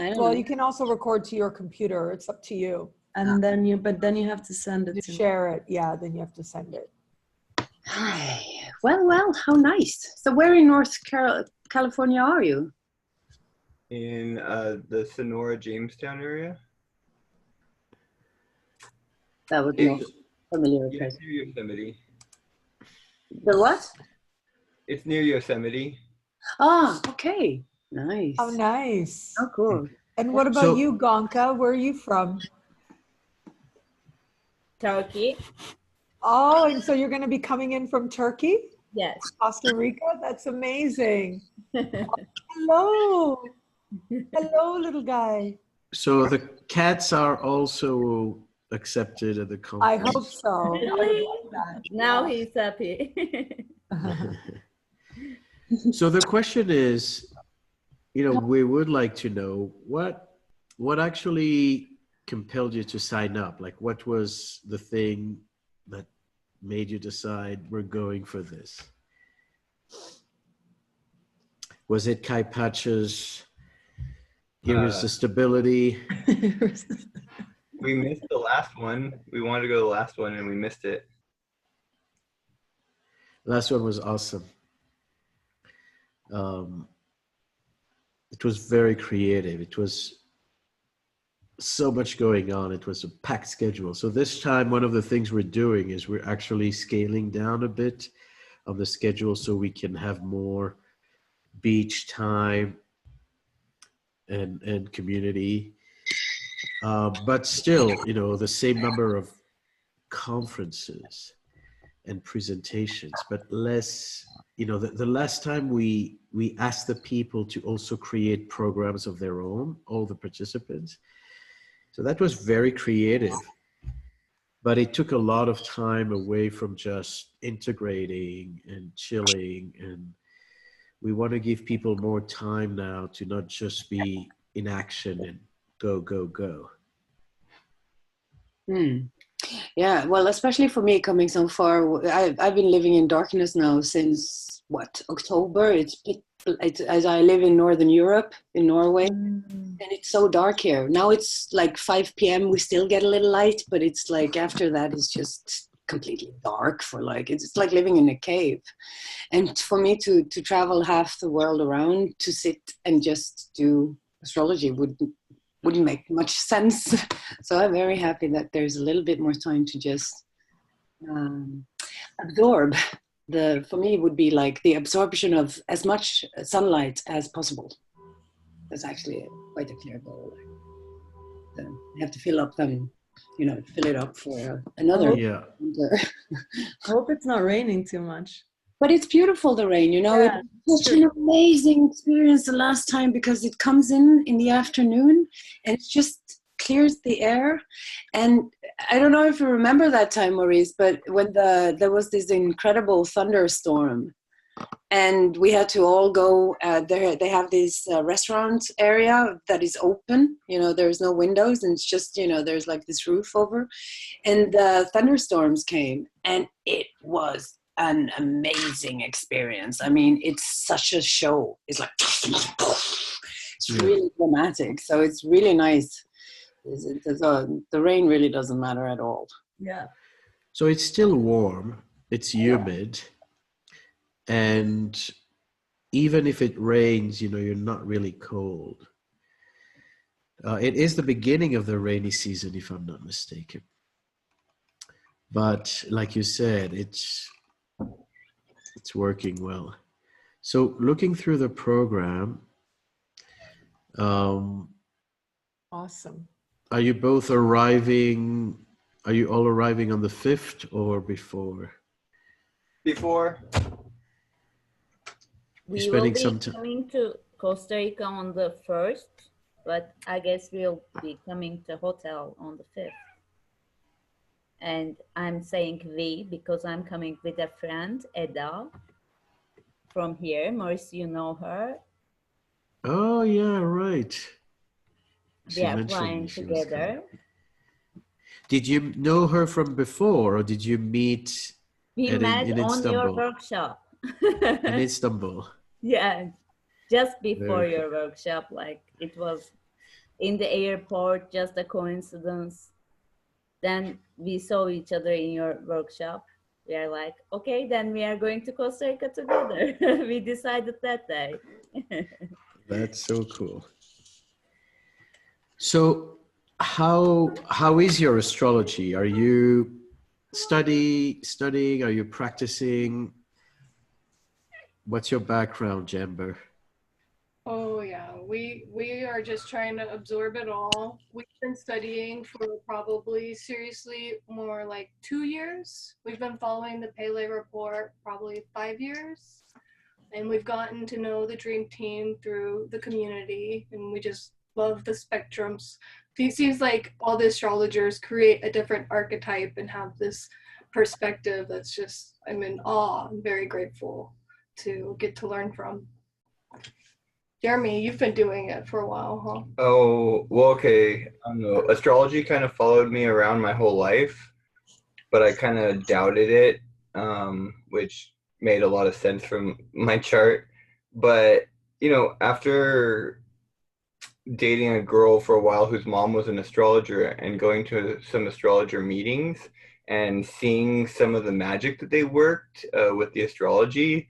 I don't Well, know. you can also record to your computer. It's up to you. And then you have to send it You to me. share it. Yeah, then you have to send it. Well, how nice. So where in California are you? In the Sonora Jamestown area. That would be more familiar. Yeah, it's near Yosemite. The what? It's near Yosemite. Ah, okay. Nice. Oh, nice. Oh, cool. And what about you, Gonka? Where are you from? Turkey. Oh, and so you're going to be coming in from Turkey? Yes. Costa Rica? That's amazing. Hello. Hello, little guy. So the cats are also accepted at the conference. I hope so. Really? I love that. Now he's happy. So the question is, we would like to know what actually compelled you to sign up? Like, what was the thing that made you decide we're going for this? Was it Kai Pacha's irresistibility? We missed the last one. We wanted to go to the last one and we missed it. Last one was awesome. It was very creative. It was so much going on. It was a packed schedule. So this time, one of the things we're doing is we're actually scaling down a bit of the schedule so we can have more beach time and community. But still, the same number of conferences and presentations, but less, the last time we asked the people to also create programs of their own, all the participants. So that was very creative, but it took a lot of time away from just integrating and chilling. And we want to give people more time now to not just be in action and go, go, go. Yeah, well, especially for me coming so far, I've been living in darkness now since October. It's as I live in Northern Europe, in Norway, and it's so dark here. Now it's like 5 p.m. We still get a little light, but it's like after that it's just completely dark for it's like living in a cave. And for me to travel half the world around to sit and just do astrology wouldn't make much sense. So I'm very happy that there's a little bit more time to just absorb. For me it would be like the absorption of as much sunlight as possible. That's actually quite a clear goal. I have to fill it up for another. Yeah. I hope it's not raining too much. But it's beautiful, the rain, Yeah, It was such an amazing experience the last time because it comes in the afternoon and it just clears the air. And I don't know if you remember that time, Maurice, but when there was this incredible thunderstorm and we had to all go there. They have this restaurant area that is open, there's no windows and it's just, there's like this roof over, and the thunderstorms came and it was an amazing experience. I mean, it's such a show. It's like, it's really dramatic. So it's really nice. The rain really doesn't matter at all. Yeah. So it's still warm, it's humid, and even if it rains, you're not really cold. It is the beginning of the rainy season, if I'm not mistaken. But like you said, it's working well. So looking through the program, Awesome. are you all arriving on the 5th or before? Before. We will be coming to Costa Rica on the 1st, but I guess we'll be coming to hotel on the 5th. And I'm saying we because I'm coming with a friend, Eda, from here. Maurice, you know her. Oh, yeah, right. We are flying together. Did you know her from before, or did you meet We met in on Istanbul? your workshop. In Istanbul. Yeah, just before your workshop, it was in the airport, just a coincidence. Then we saw each other in your workshop. We are like, okay, then we are going to Costa Rica together. We decided that day. That's so cool. So how is your astrology? Are you studying? Are you practicing? What's your background, Jamber? Oh yeah, we are just trying to absorb it all. We've been studying for probably seriously more like 2 years. We've been following the Pele report probably 5 years, and we've gotten to know the dream team through the community, and we just love the spectrums. It seems like all the astrologers create a different archetype and have this perspective that's just, I'm in awe. I'm very grateful to get to learn from. Jeremy, you've been doing it for a while, huh? Oh, well, okay. I don't know. Astrology kind of followed me around my whole life, but I kind of doubted it, which made a lot of sense from my chart. But, after dating a girl for a while whose mom was an astrologer and going to some astrologer meetings and seeing some of the magic that they worked with the astrology,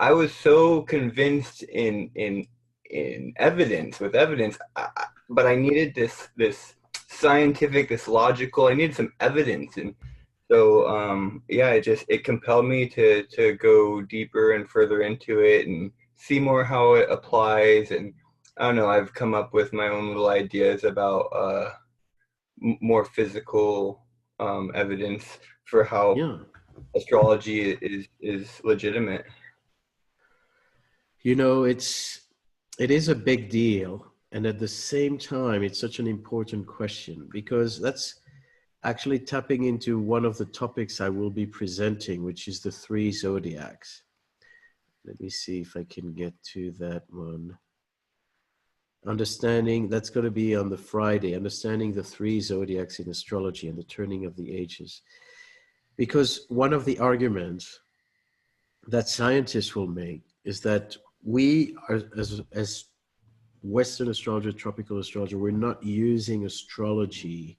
I was so convinced in evidence with evidence, but I needed this scientific, this logical. I needed some evidence, and so yeah, it compelled me to go deeper and further into it and see more how it applies. And I don't know. I've come up with my own little ideas about more physical evidence for how Yeah. astrology is legitimate. It is a big deal, and at the same time it's such an important question, because that's actually tapping into one of the topics I will be presenting, which is the 3 zodiacs. Let me see if I can get to that one. That's going to be on the Friday, understanding the 3 zodiacs in astrology and the turning of the ages. Because one of the arguments that scientists will make is that we are, as Western astrologer, tropical astrologer, we're not using astrology,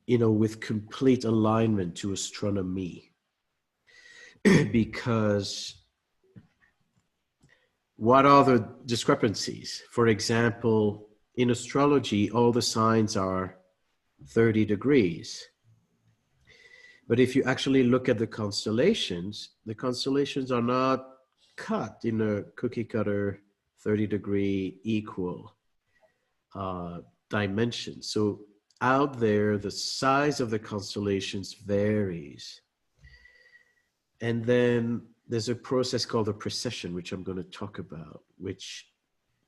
with complete alignment to astronomy. Because what are the discrepancies? For example, in astrology, all the signs are 30 degrees. But if you actually look at the constellations are not cut in a cookie cutter 30-degree equal dimension. So out there, the size of the constellations varies. And then there's a process called the precession, which I'm going to talk about, which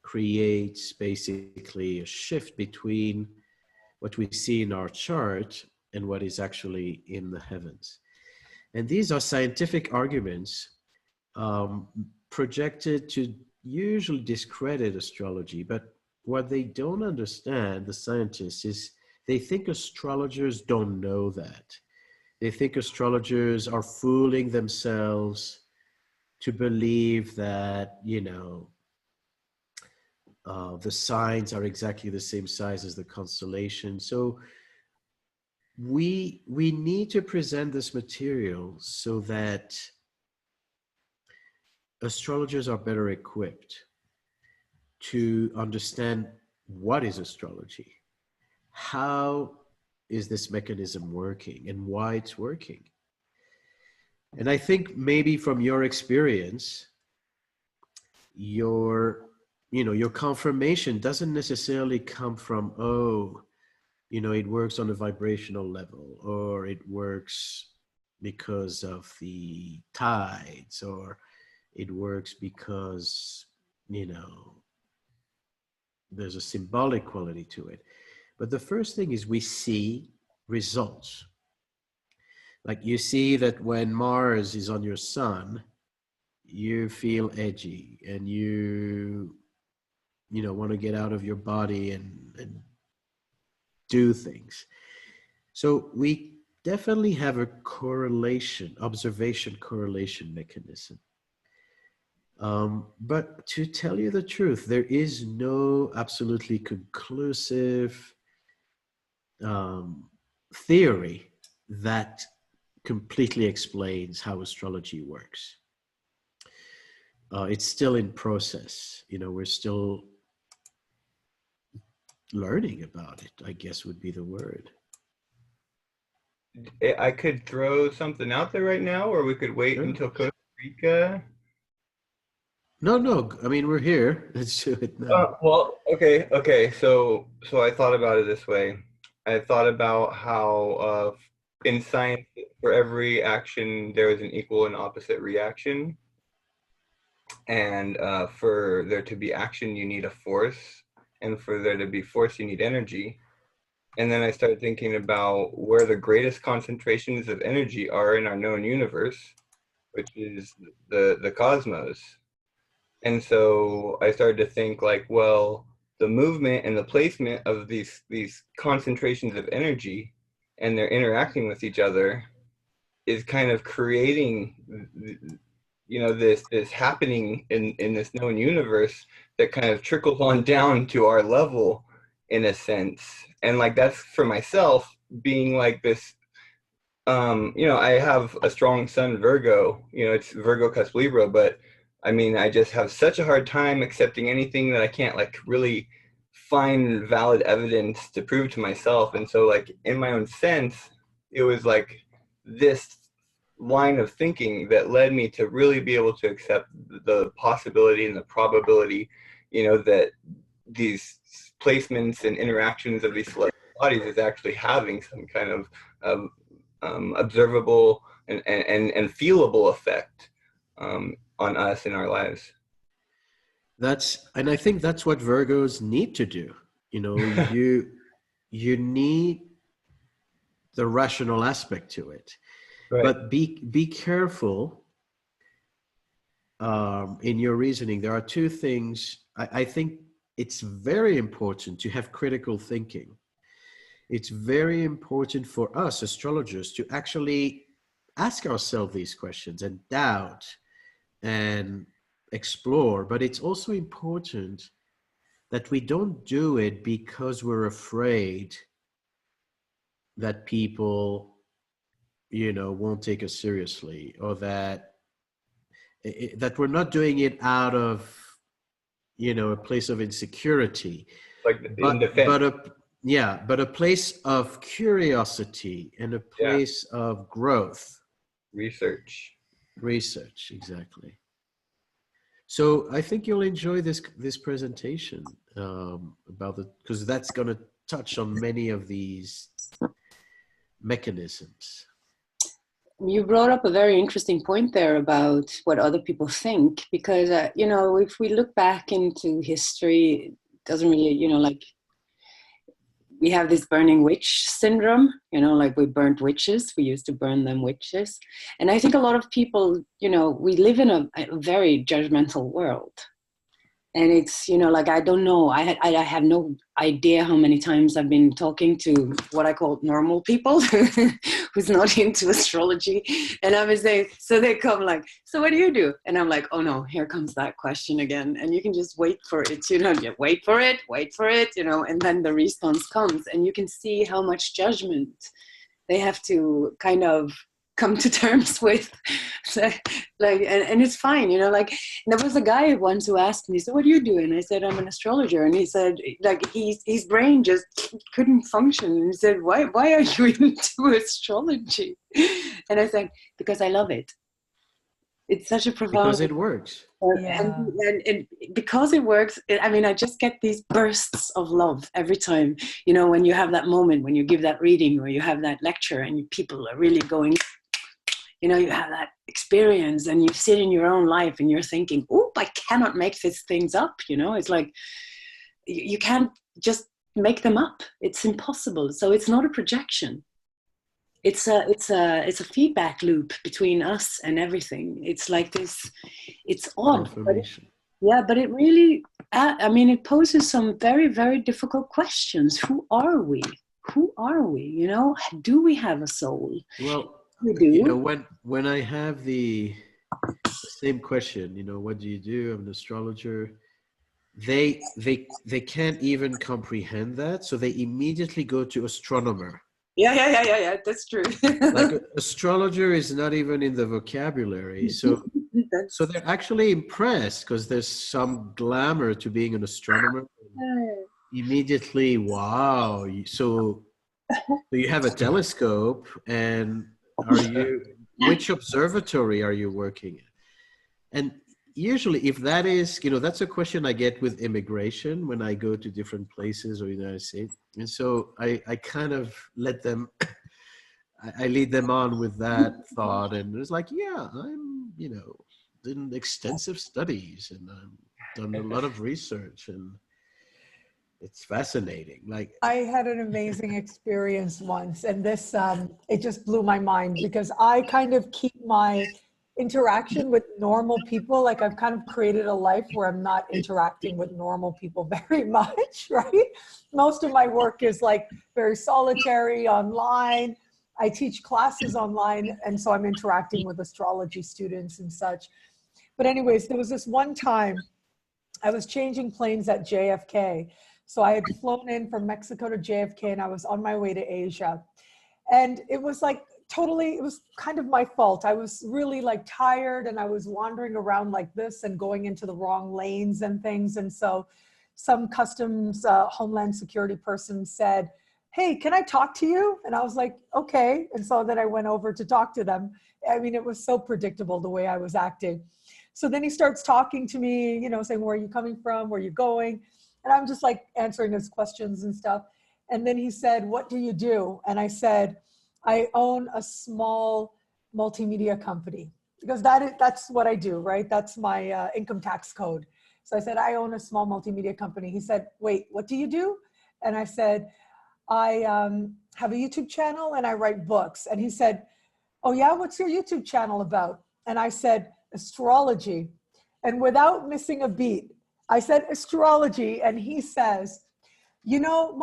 creates basically a shift between what we see in our chart and what is actually in the heavens. And these are scientific arguments projected to usually discredit astrology. But what they don't understand, the scientists, is they think astrologers don't know that. They think astrologers are fooling themselves to believe that, the signs are exactly the same size as the constellation. So we need to present this material so that astrologers are better equipped to understand what is astrology, how is this mechanism working, and why it's working. And I think maybe from your experience, your confirmation doesn't necessarily come from, it works on a vibrational level, or it works because of the tides, or it works because, there's a symbolic quality to it. But the first thing is we see results. Like you see that when Mars is on your sun, you feel edgy and you want to get out of your body and do things. So we definitely have a observation correlation mechanism. But to tell you the truth, there is no absolutely conclusive theory that completely explains how astrology works. It's still in process. You know, we're still learning about it, I guess would be the word. I could throw something out there right now, or we could wait Sure. until Costa Rica. No, I mean, we're here. Let's do it now. Well, okay. So I thought about it this way. I thought about how in science, for every action, there is an equal and opposite reaction. And for there to be action, you need a force. And for there to be force, you need energy. And then I started thinking about where the greatest concentrations of energy are in our known universe, which is the cosmos. And so I started to think like, well, the movement and the placement of these concentrations of energy and they're interacting with each other is kind of creating, you know, this happening in this known universe that kind of trickles on down to our level in a sense. And like that's for myself being like this, you know, I have a strong sun Virgo, you know, it's Virgo cusp Libra, but I mean, I just have such a hard time accepting anything that I can't like really find valid evidence to prove to myself. And so like in my own sense, it was like this line of thinking that led me to really be able to accept the possibility and the probability, you know, that these placements and interactions of these celestial bodies is actually having some kind of observable and feelable effect on us in our lives. And I think that's what Virgos need to do. You know, you need the rational aspect to it, right. But be careful in your reasoning. There are two things. I think it's very important to have critical thinking. It's very important for us astrologers to actually ask ourselves these questions and doubt and explore. But it's also important that we don't do it because we're afraid that people, you know, won't take us seriously, or that we're not doing it out of, you know, a place of insecurity, like in defense. But a place of curiosity and a place of growth. Research, exactly. So I think you'll enjoy this presentation because that's going to touch on many of these mechanisms. You brought up a very interesting point there about what other people think, because, you know, if we look back into history, it doesn't really, you know, like we have this burning witch syndrome, you know, like we burnt witches. We used to burn them witches. And I think a lot of people, you know, we live in a very judgmental world. And it's, you know, like, I don't know, I have no idea how many times I've been talking to what I call normal people who's not into astrology. And I was saying, so they come like, so what do you do? And I'm like, oh no, here comes that question again. And you can just wait for it, you know, wait for it, you know, and then the response comes. And you can see how much judgment they have to kind of come to terms with. So, like, and it's fine, you know, like, there was a guy once who asked me, so what do you do? And I said, I'm an astrologer. And he said, like, his brain just couldn't function. And he said, why are you into astrology? And I said, because I love it. It's such a profound... Because it works. And because it works, I mean, I just get these bursts of love every time, you know, when you have that moment, when you give that reading or you have that lecture and people are really going, you know, you have that experience and you sit in your own life and you're thinking, oh, I cannot make these things up. You know, it's like, you can't just make them up. It's impossible. So it's not a projection. It's a feedback loop between us and everything. It's like this, it's odd. But it really, I mean, it poses some very, very difficult questions. Who are we? Who are we? You know, do we have a soul? Well, we do. You know, when I have the same question. You know, what do you do? I'm an astrologer. They can't even comprehend that, so they immediately go to astronomer. Yeah. That's true. Like astrologer is not even in the vocabulary. So they're actually impressed because there's some glamour to being an astronomer. Immediately, wow. So you have a telescope, and which observatory are you working in? And usually if that is, that's a question I get with immigration when I go to different places or United States. And so I kind of let them, I lead them on with that thought. And it's like, yeah, I'm, done extensive studies and I've done a lot of research and it's fascinating. Like I had an amazing experience once, and this, it just blew my mind because I kind of keep my interaction with normal people. Like I've kind of created a life where I'm not interacting with normal people very much, right? Most of my work is like very solitary online. I teach classes online, and so I'm interacting with astrology students and such. But anyways, there was this one time I was changing planes at JFK. So I had flown in from Mexico to JFK and I was on my way to Asia. And it was like it was kind of my fault. I was really like tired and I was wandering around like this and going into the wrong lanes and things. And so some customs Homeland Security person said, "Hey, can I talk to you?" And I was like, okay. And so then I went over to talk to them. I mean, it was so predictable the way I was acting. So then he starts talking to me, saying, "Where are you coming from? Where are you going?" And I'm just like answering his questions and stuff. And then he said, "What do you do?" And I said, "I own a small multimedia company," because that's what I do, right? That's my income tax code. So I said, "I own a small multimedia company." He said, "Wait, what do you do?" And I said, "I have a YouTube channel and I write books." And he said, "Oh yeah, what's your YouTube channel about?" And I said, "Astrology." And without missing a beat, I said, "Astrology." And he says,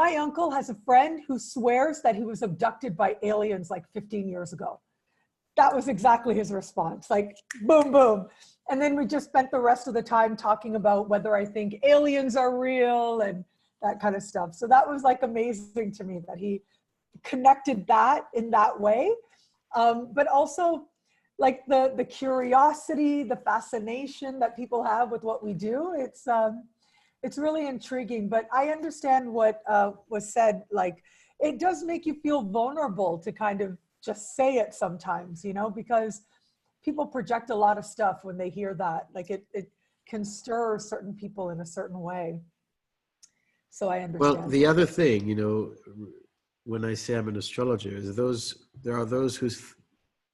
"My uncle has a friend who swears that he was abducted by aliens like 15 years ago." That was exactly his response, like boom, boom. And then we just spent the rest of the time talking about whether I think aliens are real and that kind of stuff. So that was like amazing to me that he connected that in that way. But also like the curiosity, the fascination that people have with what we do. It's really intriguing, but I understand what was said. Like, it does make you feel vulnerable to kind of just say it sometimes, because people project a lot of stuff when they hear that. Like it can stir certain people in a certain way. So I understand. Well, the other thing, when I say I'm an astrologer, is there are those who's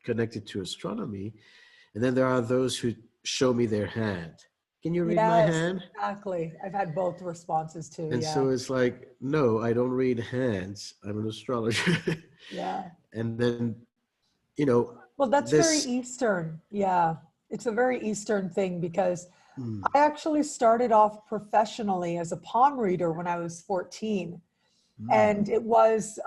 connected to astronomy, and then there are those who show me their hand. Can you read my hand? Exactly. I've had both responses too. And so it's like, no, I don't read hands. I'm an astrologer. Yeah. And then, well, that's very Eastern. Yeah. It's a very Eastern thing because I actually started off professionally as a palm reader when I was 14. And it was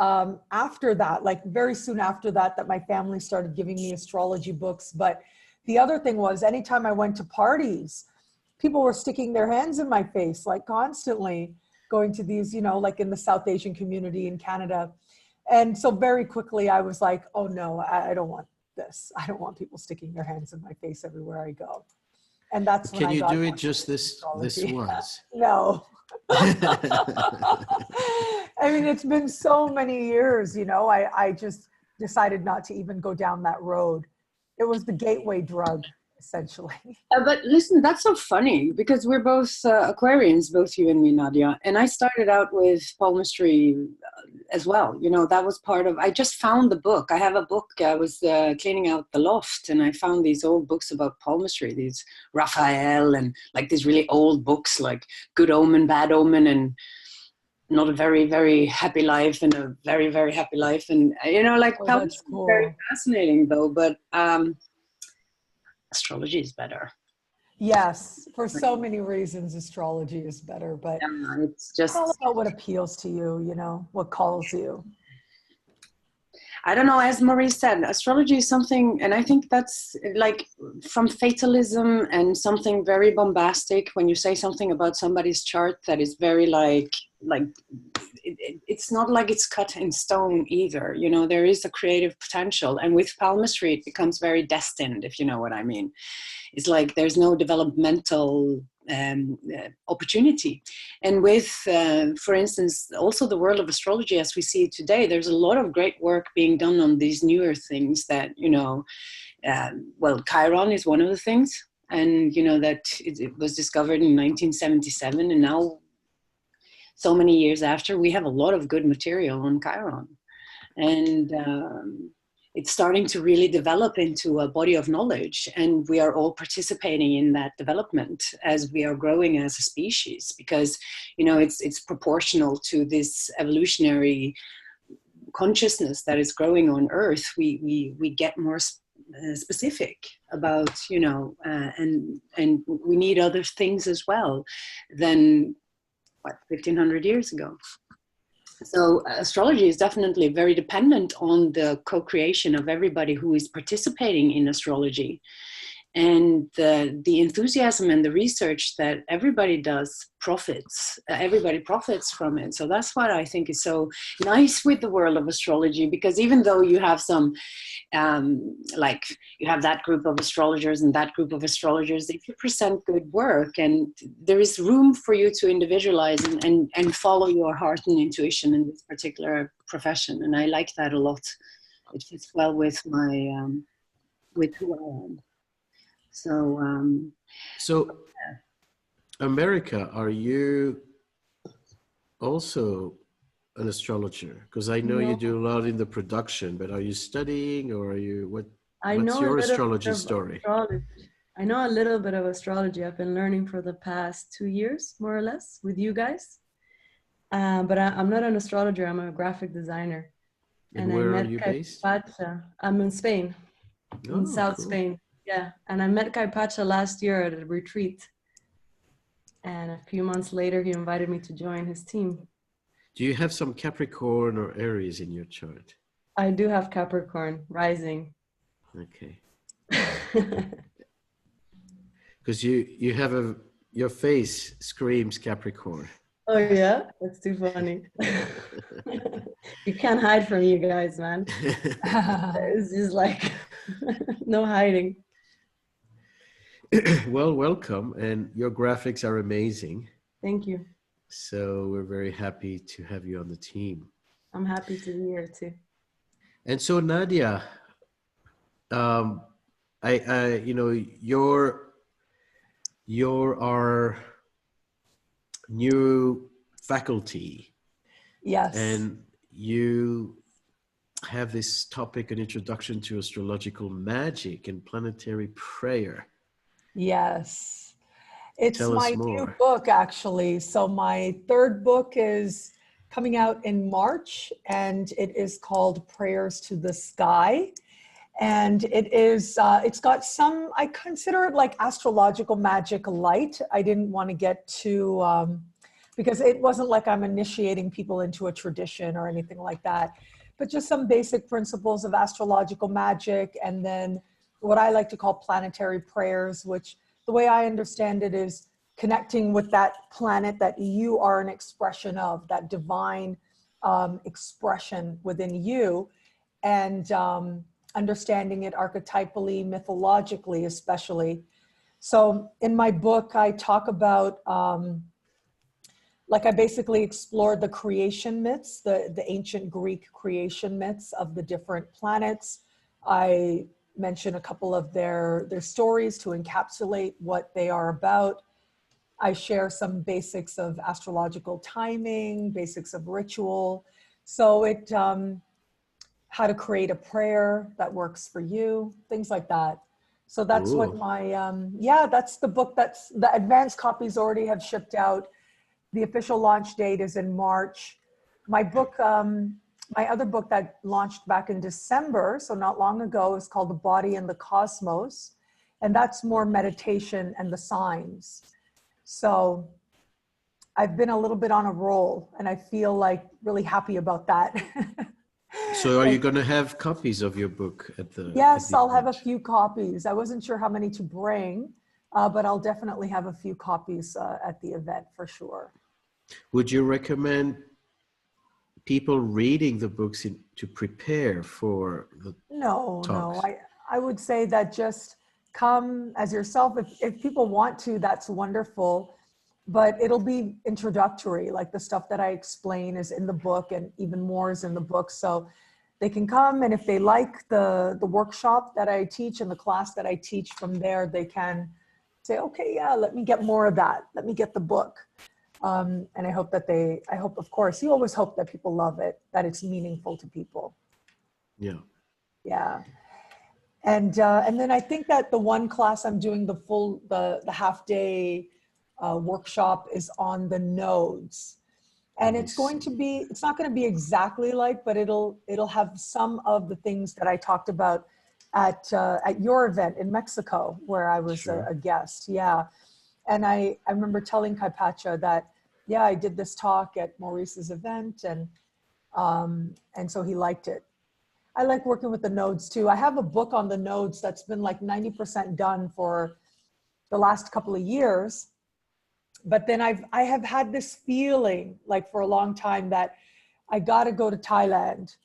after that, like very soon after that, that my family started giving me astrology books. But the other thing was, anytime I went to parties, people were sticking their hands in my face, like constantly going to these, like in the South Asian community in Canada. And so very quickly I was like, oh no, I don't want this. I don't want people sticking their hands in my face everywhere I go. And that's when Can you do it just this once? No. I mean, it's been so many years, I just decided not to even go down that road. It was the gateway drug, essentially. But listen, that's so funny because we're both Aquarians, both you and me, Nadiya. And I started out with palmistry as well. That was part of, I just found the book. I have a book. I was cleaning out the loft and I found these old books about palmistry, these Raphael and like these really old books like Good Omen, Bad Omen, and Not a Very, Very Happy Life and A Very, Very Happy Life. And, That's cool. Very fascinating though, but astrology is better. Yes, for so many reasons, astrology is better, but it's just all about what appeals to you, what calls you. I don't know, as Maurice said, astrology is something, and I think that's like from fatalism and something very bombastic when you say something about somebody's chart that is very like it's not like it's cut in stone either. You know, there is a creative potential. And with palmistry, it becomes very destined, if you know what I mean. It's like there's no developmental opportunity. And with, for instance, also the world of astrology as we see it today, there's a lot of great work being done on these newer things that, you know, well, Chiron is one of the things. And, you know, that it was discovered in 1977. And now, so many years after, we have a lot of good material on Chiron. And it's starting to really develop into a body of knowledge, and we are all participating in that development as we are growing as a species, because, you know, it's proportional to this evolutionary consciousness that is growing on Earth. We get more specific about, you know, and we need other things as well than what, 1500 years ago. So astrology is definitely very dependent on the co-creation of everybody who is participating in astrology. And the enthusiasm and the research that everybody does profits, everybody profits from it. So that's what I think is so nice with the world of astrology, because even though you have some, like you have that group of astrologers and that group of astrologers, if you present good work and there is room for you to individualize and follow your heart and intuition in this particular profession. And I like that a lot. It fits well with my, with who I am. So, America, are you also an astrologer? Because I know you do a lot in the production, but are you studying, or are you what's your astrology story? I know a little bit of astrology. I've been learning for the past 2 years, more or less, with you guys. But I'm not an astrologer. I'm a graphic designer. And where are you based? I'm in Spain, in South cool. Spain. Yeah, and I met Kai Pacha last year at a retreat. And a few months later, he invited me to join his team. Do you have some Capricorn or Aries in your chart? I do have Capricorn rising. Okay. Because you have your face screams Capricorn. Oh yeah, that's too funny. You can't hide from you guys, man. It's just like no hiding. Well, welcome, and your graphics are amazing. Thank you. So we're very happy to have you on the team. I'm happy to be here too. And so Nadiya, you know, you're our new faculty. Yes. And you have this topic, an introduction to astrological magic and planetary prayer. Yes. It's Tell us my more. new book, actually. So my third book is coming out in March, and it is called Prayers to the Sky. And it is, it's got some, I consider it like astrological magic light. I didn't want to get too, because it wasn't like I'm initiating people into a tradition or anything like that, but just some basic principles of astrological magic. And then what I like to call planetary prayers, which the way I understand it is connecting with that planet that you are an expression of, that divine expression within you, and understanding it archetypally, mythologically, especially. So in my book, I talk about, like I basically explored the creation myths, the ancient Greek creation myths of the different planets. I mention a couple of their stories to encapsulate what they are about. I share some basics of astrological timing, basics of ritual. So it, how to create a prayer that works for you, things like that. So that's Ooh. what my, yeah, that's the book. That's the advanced copies already have shipped out. The official launch date is in March. My book, my other book that launched back in December, so not long ago, is called The Body and the Cosmos. And that's more meditation and the signs. So I've been a little bit on a roll, and I feel like really happy about that. So are you going to have copies of your book at the Yes, at the I'll have a event? few copies. I wasn't sure how many to bring, but I'll definitely have a few copies at the event for sure. Would you recommend people reading the books to prepare for the No, talks? I would say that just come as yourself. If people want to, that's wonderful, but it'll be introductory. Like the stuff that I explain is in the book and even more is in the book. So they can come, and if they like the workshop that I teach and the class that I teach from there, they can say, okay, yeah, let me get more of that. Let me get the book. And I hope that of course, you always hope that people love it, that it's meaningful to people. Yeah. Yeah. And then I think that the one class I'm doing the half day workshop is on the nodes. And it's not going to be exactly like, but it'll have some of the things that I talked about at your event in Mexico, where I was a guest. Yeah. And I remember telling Kaipacha that, yeah, I did this talk at Maurice's event, and so he liked it. I like working with the nodes too. I have a book on the nodes that's been like 90% done for the last couple of years. But then I have had this feeling like for a long time that I got to go to Thailand,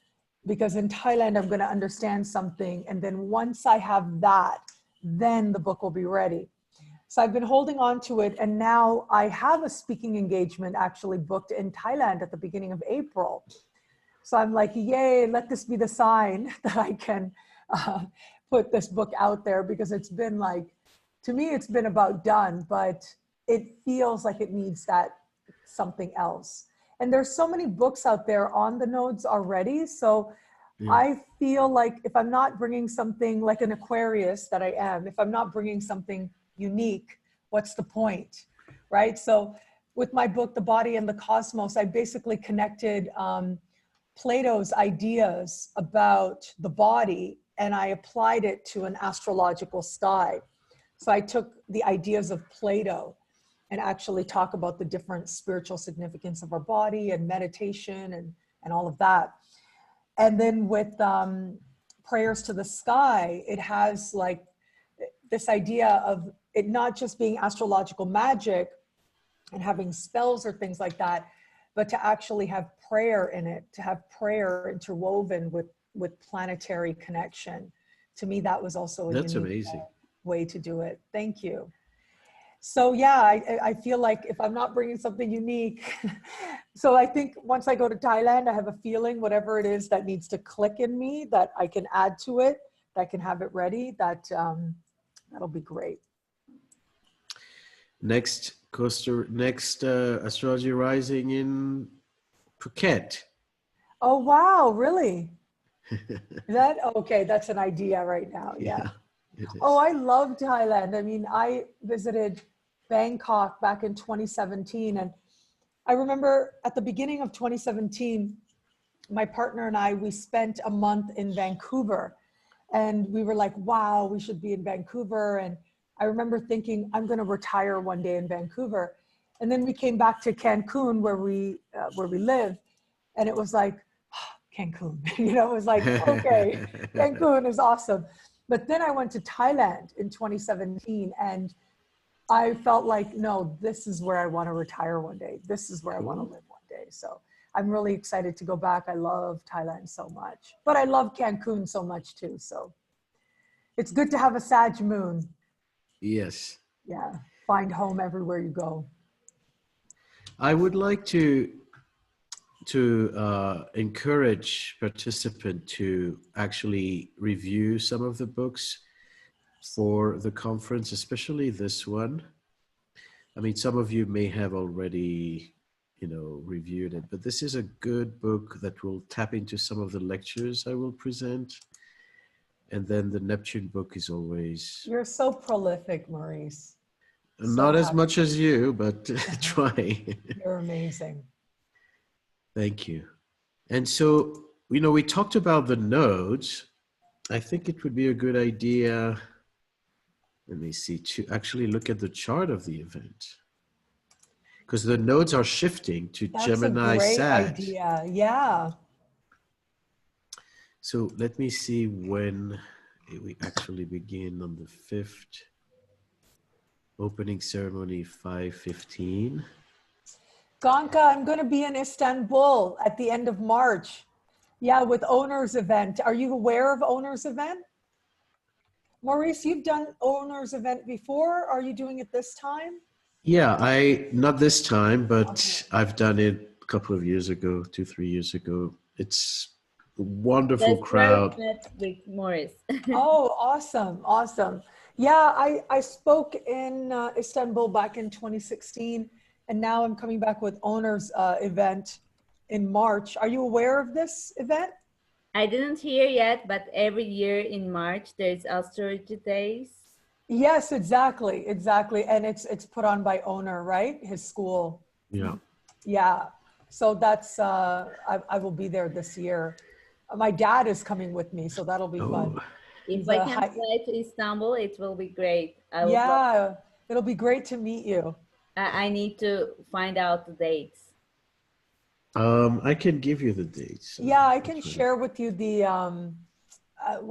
because in Thailand, I'm going to understand something. And then once I have that, then the book will be ready. So I've been holding on to it. And now I have a speaking engagement actually booked in Thailand at the beginning of April. So I'm like, yay, let this be the sign that I can put this book out there, because it's been like, to me, it's been about done, but it feels like it needs that something else. And there's so many books out there on the nodes already. So I feel like if I'm not bringing something like an Aquarius that I am, if I'm not bringing something unique, what's the point, right? So with my book, The Body and the Cosmos, I basically connected Plato's ideas about the body, and I applied it to an astrological sky. So I took the ideas of Plato and actually talk about the different spiritual significance of our body and meditation and all of that. And then with Prayers to the Sky, it has like this idea of it not just being astrological magic and having spells or things like that, but to actually have prayer in it, to have prayer interwoven with planetary connection. To me, that was also a That's unique amazing way to do it. Thank you. So yeah, I feel like if I'm not bringing something unique, so I think once I go to Thailand, I have a feeling whatever it is that needs to click in me, that I can add to it, that I can have it ready, that'll be great. Next Astrology Rising in Phuket. Oh, wow, really? Okay, that's an idea right now, yeah. Oh, I love Thailand. I mean, I visited Bangkok back in 2017. And I remember at the beginning of 2017, my partner and I, we spent a month in Vancouver. And we were like, wow, we should be in Vancouver. And I remember thinking, I'm going to retire one day in Vancouver. And then we came back to Cancun, where we live. And it was like, Cancun, you know, it was like, okay, Cancun is awesome. But then I went to Thailand in 2017, and I felt like, no, this is where I want to retire one day. This is where I want to live one day. So I'm really excited to go back. I love Thailand so much, but I love Cancun so much too. So it's good to have a Sag moon. Yes. Yeah. Find home everywhere you go. I would like to encourage participants to actually review some of the books for the conference, especially this one. I mean, some of you may have already, reviewed it, but this is a good book that will tap into some of the lectures I will present. And then the Neptune book is always... You're so prolific, Maurice. Not as much as you, but try. You're amazing. Thank you. And so, we talked about the nodes. I think it would be a good idea, let me see, to actually look at the chart of the event. Because the nodes are shifting to Gemini Sag. That's a great idea, yeah. So let me see when we actually begin on the 5th. Opening ceremony 5:15. Gonka, I'm going to be in Istanbul at the end of March. Yeah, with Owner's Event. Are you aware of Owner's Event? Maurice, you've done Owner's Event before. Are you doing it this time? Yeah, not this time, but I've done it a couple of years ago, 2-3 years ago. It's a wonderful That's where crowd. we met with Morris. Oh, awesome, awesome. Yeah, I spoke in Istanbul back in 2016, and now I'm coming back with Owner's Event in March. Are you aware of this event? I didn't hear yet, but every year in March, there's Astrology Days. Yes, exactly, exactly. And it's put on by Owner, right? His school. Yeah. Yeah. So that's, I will be there this year. My dad is coming with me, so that'll be fun. Oh, If He's I a can high- fly to Istanbul, it will be great. I would love. Yeah, it'll be great to meet you. I need to find out the dates. I can give you the dates. Yeah, I can That's right. share with you the,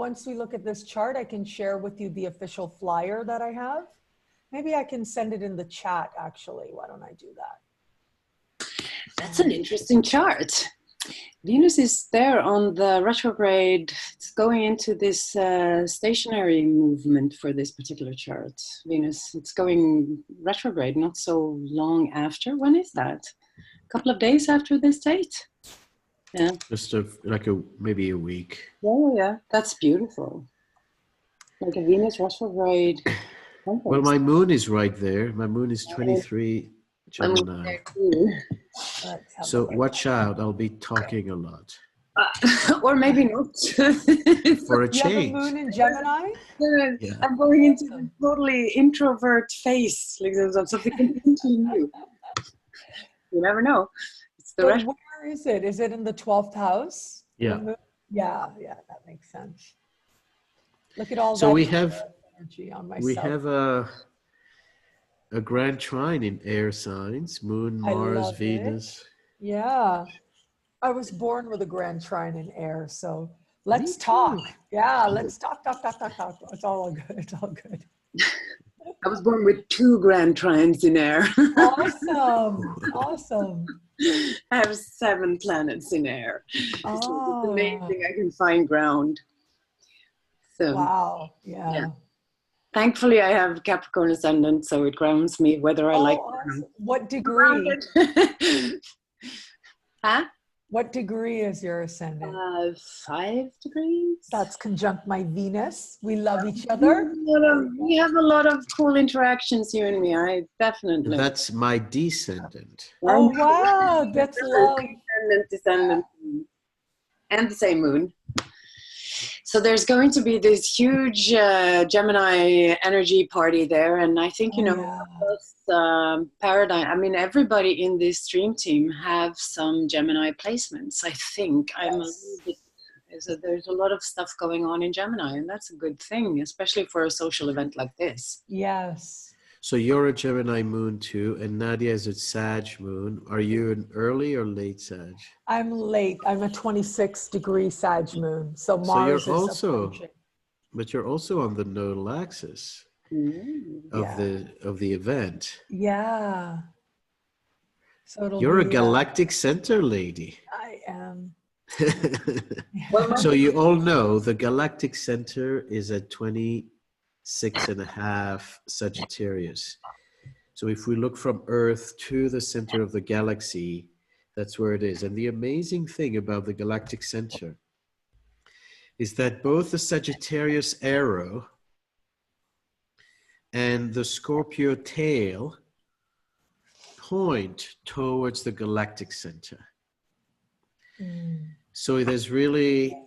once we look at this chart, I can share with you the official flyer that I have. Maybe I can send it in the chat, actually. Why don't I do that? That's an interesting chart. Venus is there on the retrograde. It's going into this stationary movement for this particular chart. Venus, it's going retrograde not so long after. When is that? A couple of days after this date? Yeah. Just maybe a week. Yeah, yeah. That's beautiful. Like a Venus retrograde. Well, my moon is right there. My moon is 23 Gemini. So watch out. I'll be talking a lot. Or maybe not. For a You have a change. moon in Gemini? Yeah. I'm going into the totally introvert phase. Like there's something completely new. You never know. It's the But where is it? Is it in the 12th house? Yeah. Yeah, that makes sense. Look at all So that we have energy on myself. we have a grand trine in air signs: Moon, I Mars, love it. Venus. Yeah. I was born with a grand trine in air, so let's Me talk. too. Yeah, let's talk. It's all good. It's all good. I was born with 2 grand trines in air. Awesome. Awesome. I have 7 planets in air. So Oh, it's amazing I can find ground. So wow. Yeah. Yeah. Thankfully I have Capricorn ascendant, so it grounds me whether I like it or Awesome. not. What degree? Huh? What degree is your ascendant? 5 degrees. That's conjunct my Venus. We love each other. We have a lot of cool interactions, you and me. I definitely. That's my descendant. Oh, wow. That's love. Descendant, and the same moon. So there's going to be this huge Gemini energy party there, and I think this paradigm. I mean, everybody in this stream team have some Gemini placements. I think I'm a little bit. There's a lot of stuff going on in Gemini, and that's a good thing, especially for a social event like this. Yes. So you're a Gemini moon too, and Nadia is a Sag moon. Are you an early or late Sag? I'm late. I'm a 26-degree Sag moon. So Mars you're is also, approaching. but you're also on the nodal axis of the event. Yeah. So it'll You're a be, galactic center lady. I am. So you all know the galactic center is at 26.5 Sagittarius. So if we look from Earth to the center of the galaxy, that's where it is. And the amazing thing about the galactic center is that both the Sagittarius arrow and the Scorpio tail point towards the galactic center. So there's really,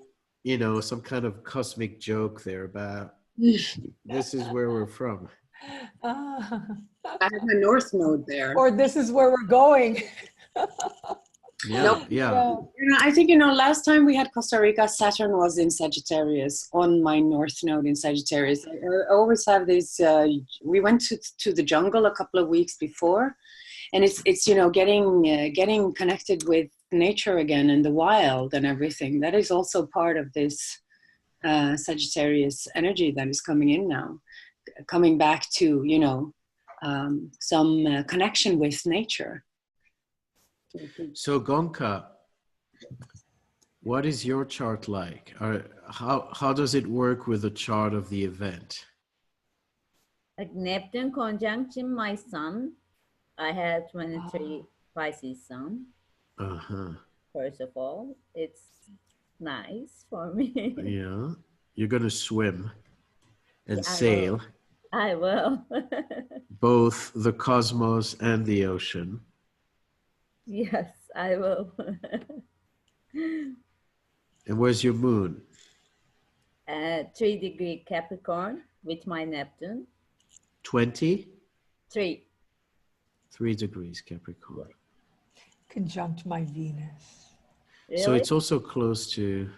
some kind of cosmic joke there about this is where we're from. I have my North Node there. Or this is where we're going. Yeah. I think, last time we had Costa Rica, Saturn was in Sagittarius, on my North Node in Sagittarius. I always have this, we went to the jungle a couple of weeks before, and it's you know, getting connected with nature again and the wild and everything. That is also part of this Sagittarius energy that is coming in now, coming back to, you know, some connection with nature. So Gonka, what is your chart like? Or how does it work with the chart of the event? Like Neptune conjunction my sun. I have 23 Pisces sun. Uh-huh. First of all, it's nice for me. Yeah. You're going to swim and Yeah, sail I will. both the cosmos and the ocean. Yes, I will. And where's your moon? 3-degree Capricorn with my Neptune. 20? 3. 3 degrees Capricorn. Conjunct my Venus. Really? So it's also close to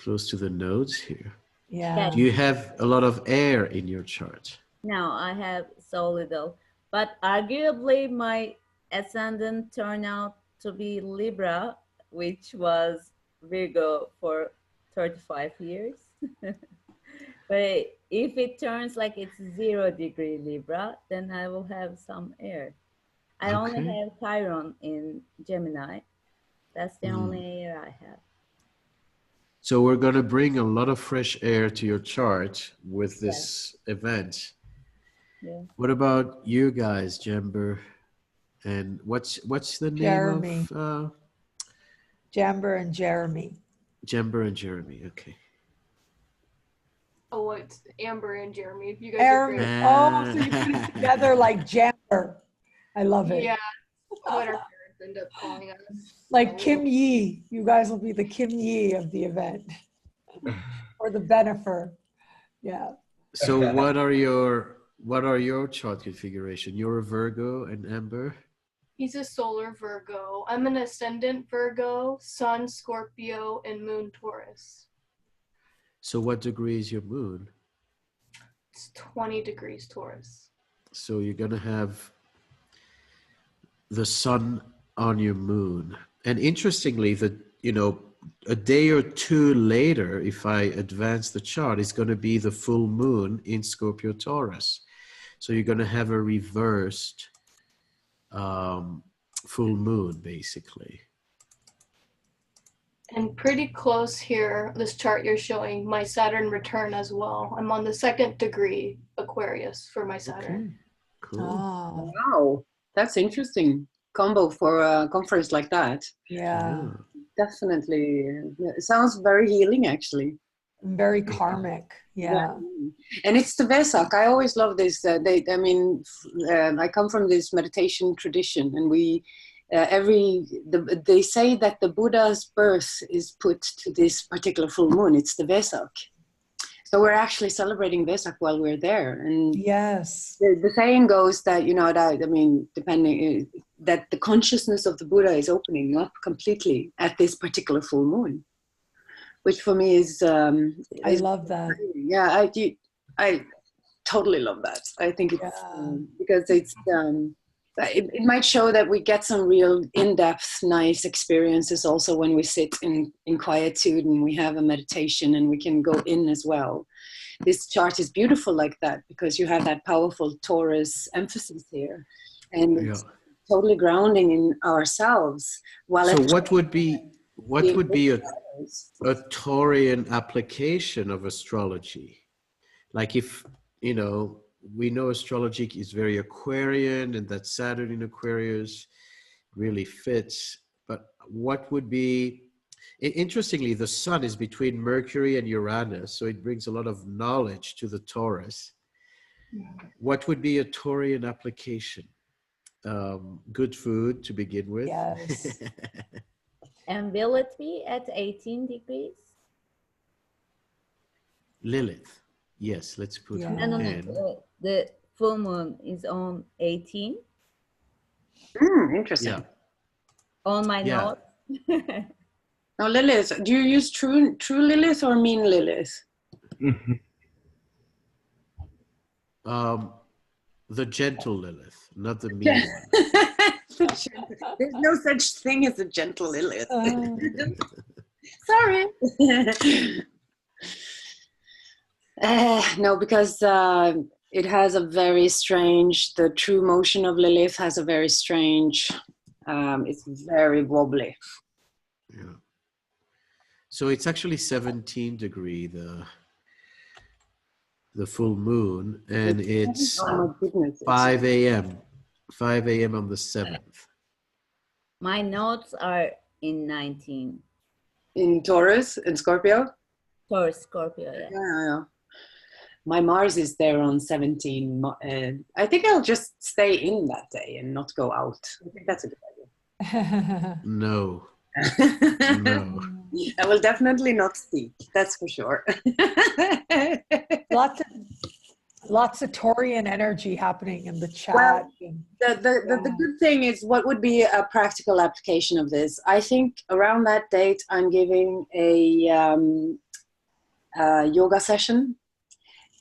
the nodes here. Yeah. Do you have a lot of air in your chart? No, I have so little. But arguably my ascendant turned out to be Libra, which was Virgo for 35 years. But if it turns like it's 0-degree Libra, then I will have some air. I only Okay. have Chiron in Gemini. That's the only air I have. So we're going to bring a lot of fresh air to your chart with this event. Yeah. What about you guys, Jember? And what's the name Jeremy. of Jamber and Jeremy. Jember and Jeremy? Okay. Oh, it's Amber and Jeremy. You guys are Jeremy. great. Oh, so you put it together like Jamber. I love it. Yeah, what our parents end up calling us. Like Kim Yi. You guys will be the Kim Yi of the event. Or the Benifer. Yeah. So what are your chart configuration? You're a Virgo and Amber? He's a solar Virgo. I'm an ascendant Virgo, Sun Scorpio, and Moon Taurus. So what degree is your moon? It's 20 degrees Taurus. So you're going to have the sun on your moon. And interestingly, a day or two later, if I advance the chart, is going to be the full moon in Scorpio Taurus. So you're going to have a reversed full moon, basically. And pretty close here, this chart you're showing, my Saturn return as well. I'm on the 2nd degree Aquarius for my Saturn. Okay. Cool. Oh, Wow, that's interesting combo for a conference like that. yeah. Definitely, it sounds very healing, actually. Very karmic. Yeah. And it's the Vesak. I always love this. I come from this meditation tradition, and they say that the Buddha's birth is put to this particular full moon. It's the Vesak. So we're actually celebrating Vesak while we're there. And Yes. the saying goes that, that the consciousness of the Buddha is opening up completely at this particular full moon, which for me is I love that. Yeah, I totally love that. I think it's because it's it might show that we get some real in-depth, nice experiences also when we sit in quietude and we have a meditation and we can go in as well. This chart is beautiful like that because you have that powerful Taurus emphasis here, and it's totally grounding in ourselves. So what would be a Taurian application of astrology? Like if, we know astrology is very Aquarian and that Saturn in Aquarius really fits, but what would be, interestingly, the sun is between Mercury and Uranus, so it brings a lot of knowledge to the Taurus. What would be a Taurian application? Good food to begin with. Yes. And will it be at 18 degrees? Lilith. Yes, let's put her in. The full moon is on 18. Interesting. Yeah. On my note. Now, Lilith, do you use true Lilith or mean Lilith? The gentle Lilith, not the mean one. There's no such thing as a gentle Lilith. Sorry. No, because it has a very strange, the true motion of Lilith has a very strange, it's very wobbly. Yeah. So it's actually 17 degree, the full moon, and it's Oh my goodness. 5 a.m. 5 a.m. on the 7th. My notes are in 19. In Taurus, in Scorpio? Taurus, Scorpio, yeah. Yeah. My Mars is there on 17. I think I'll just stay in that day and not go out. I think that's a good idea. No. No. I will definitely not speak. That's for sure. Lots of Taurian energy happening in the chat. Well, the good thing is, what would be a practical application of this? I think around that date, I'm giving a yoga session.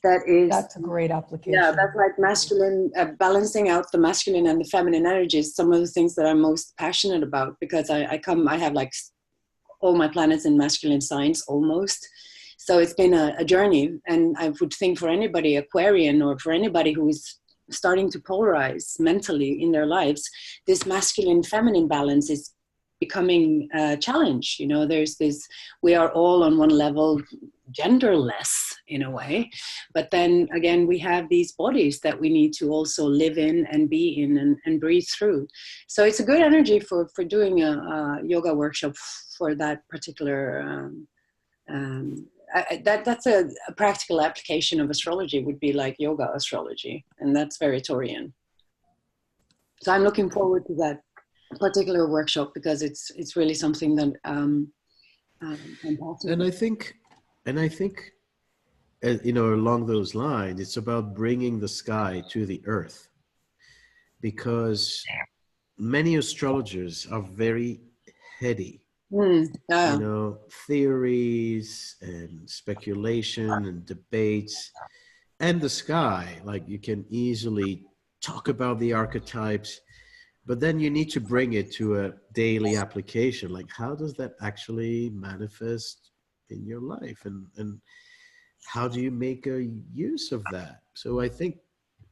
That's a great application. Yeah, that's like masculine, balancing out the masculine and the feminine energies. Some of the things that I'm most passionate about, because I have like all my planets in masculine signs almost. So it's been a journey, and I would think for anybody, Aquarian, or for anybody who is starting to polarize mentally in their lives, this masculine feminine balance is becoming a challenge. You know, there's this, we are all on one level genderless in a way, but then again, we have these bodies that we need to also live in and be in and breathe through. So it's a good energy for doing a yoga workshop for that particular that's a practical application of astrology, would be like yoga astrology, and that's very Taurian. So I'm looking forward to that particular workshop, because it's really something that and I think you know, along those lines, it's about bringing the sky to the earth, because many astrologers are very heady. You know, theories and speculation and debates, and the sky, like you can easily talk about the archetypes, but then you need to bring it to a daily application. Like, how does that actually manifest in your life, and how do you make a use of that? So I think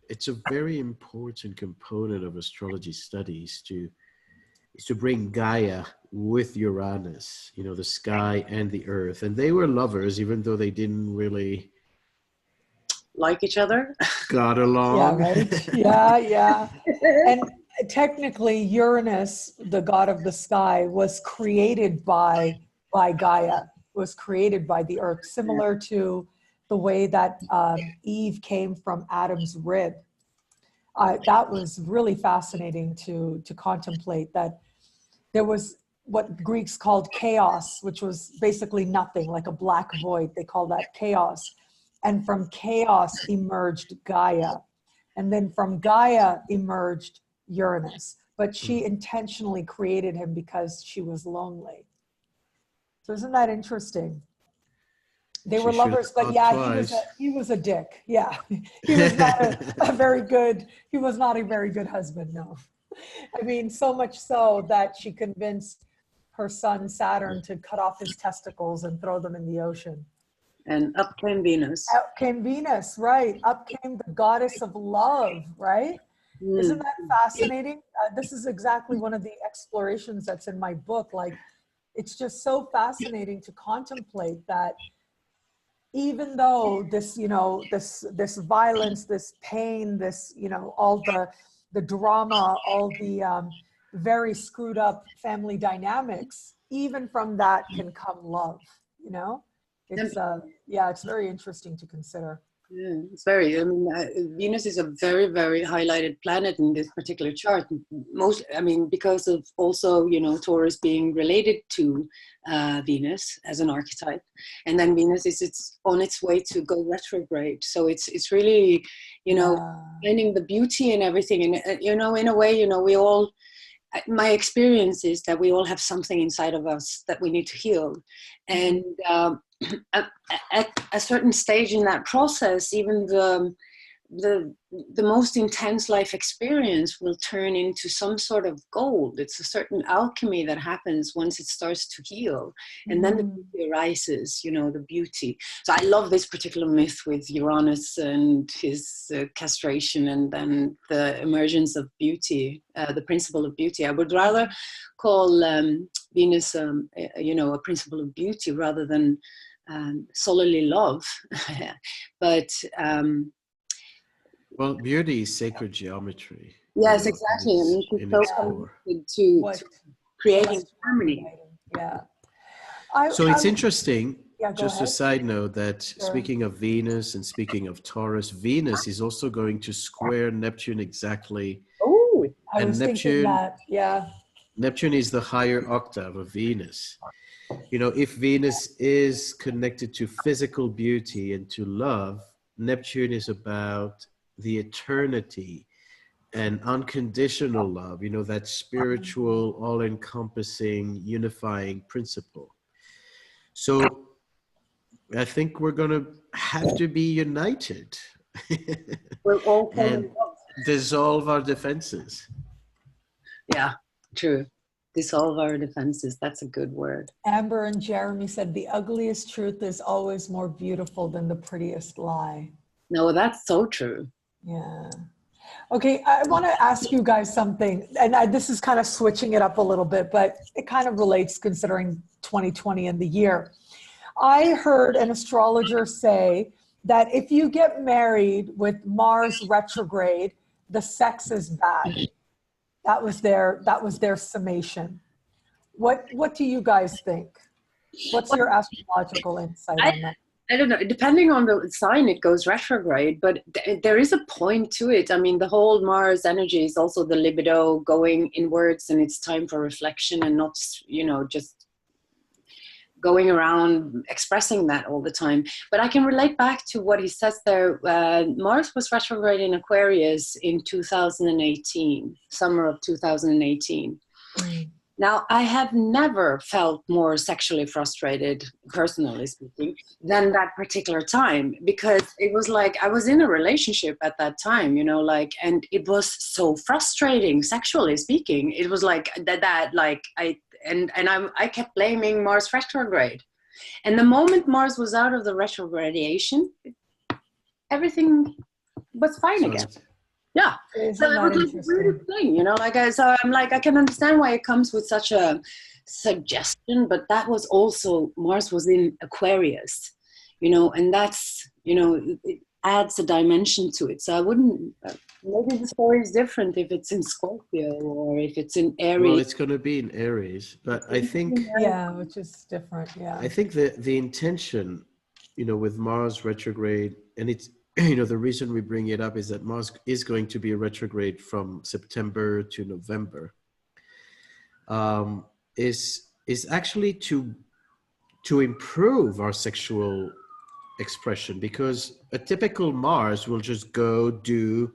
it's a very important component of astrology studies to bring Gaia with Uranus, you know, the sky and the earth. And they were lovers, even though they didn't really like each other. Got along. Yeah, right. Yeah. And technically, Uranus, the god of the sky, was created by Gaia, was created by the earth, similar to the way that Eve came from Adam's rib. That was really fascinating to contemplate, that there was what Greeks called chaos, which was basically nothing, like a black void. They call that chaos. And from chaos emerged Gaia. And then from Gaia emerged Uranus. But she intentionally created him because she was lonely. So isn't that interesting? They were lovers, but yeah, he was a dick. Yeah, he was not a very good husband, no. I mean, so much so that she convinced her son Saturn to cut off his testicles and throw them in the ocean. And up came Venus. Up came Venus, right. Up came the goddess of love, right? Isn't that fascinating? This is exactly one of the explorations that's in my book. Like, it's just so fascinating to contemplate that even though this, you know, this violence, this pain, this, you know, all the drama, all the very screwed up family dynamics, even from that can come love, you know? It's, yeah, it's very interesting to consider. Yeah, it's very, I mean, Venus is a very, very highlighted planet in this particular chart. Because of also, you know, Taurus being related to Venus as an archetype. And then Venus is on its way to go retrograde. So it's really, you know, finding the beauty in everything. And, you know, in a way, you know, we all, my experience is that we all have something inside of us that we need to heal. And at a certain stage in that process, even the most intense life experience will turn into some sort of gold. It's a certain alchemy that happens once it starts to heal, and then the beauty arises, you know, the beauty. So I love this particular myth with Uranus and his castration, and then the emergence of beauty, the principle of beauty. I would rather call Venus, you know, a principle of beauty rather than solely love. But well, beauty is sacred geometry. yes, You know, exactly. And she's in so its core. committed to What creating celestial harmony. writing. Yeah. So it's interesting, Yeah, go just a ahead. side note, that Sure. speaking of Venus and speaking of Taurus, Venus is also going to square Neptune exactly. Oh, I And was thinking that, yeah. Neptune is the higher octave of Venus. You know, if Venus is connected to physical beauty and to love, Neptune is about the eternity and unconditional love, you know, that spiritual, all-encompassing, unifying principle. So I think we're going to have to be united we're all and dissolve our defenses. yeah, true. Dissolve our defenses. That's a good word. Amber and Jeremy said the ugliest truth is always more beautiful than the prettiest lie. No, that's so true. Yeah. Okay, I want to ask you guys something, and this is kind of switching it up a little bit, but it kind of relates considering 2020 and the year. I heard an astrologer say that if you get married with Mars retrograde, the sex is bad. That was their summation. What do you guys think? What's your astrological insight on that? I don't know. Depending on the sign, it goes retrograde, but there is a point to it. I mean, the whole Mars energy is also the libido going inwards, and it's time for reflection and not, you know, just going around expressing that all the time. But I can relate back to what he says there. Mars was retrograde in Aquarius in 2018, summer of 2018. Now, I have never felt more sexually frustrated, personally speaking, than that particular time, because it was like I was in a relationship at that time, you know, like, and it was so frustrating, sexually speaking. It was like I kept blaming Mars retrograde. And the moment Mars was out of the retrogradation, everything was fine again. Yeah, so it was like the weirdest thing, you know, like I'm like, I can understand why it comes with such a suggestion, but that was also, Mars was in Aquarius, you know, and that's, you know, it adds a dimension to it. So I wouldn't, maybe the story is different if it's in Scorpio or if it's in Aries. Well, it's going to be in Aries, but I think, yeah, which is different. Yeah, I think the intention, you know, with Mars retrograde, and it's, you know, the reason we bring it up is that Mars is going to be a retrograde from September to November, is actually to improve our sexual expression, because a typical Mars will just go, do,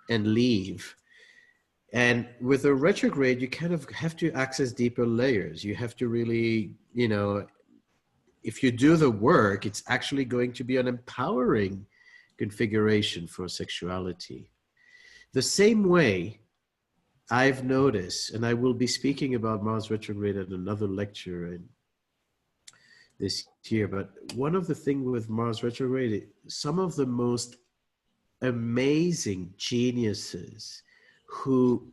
and leave. And with a retrograde, you kind of have to access deeper layers. You have to really, you know, if you do the work, it's actually going to be an empowering configuration for sexuality. The same way I've noticed, and I will be speaking about Mars retrograde at another lecture in this year, but one of the things with Mars retrograde, some of the most amazing geniuses who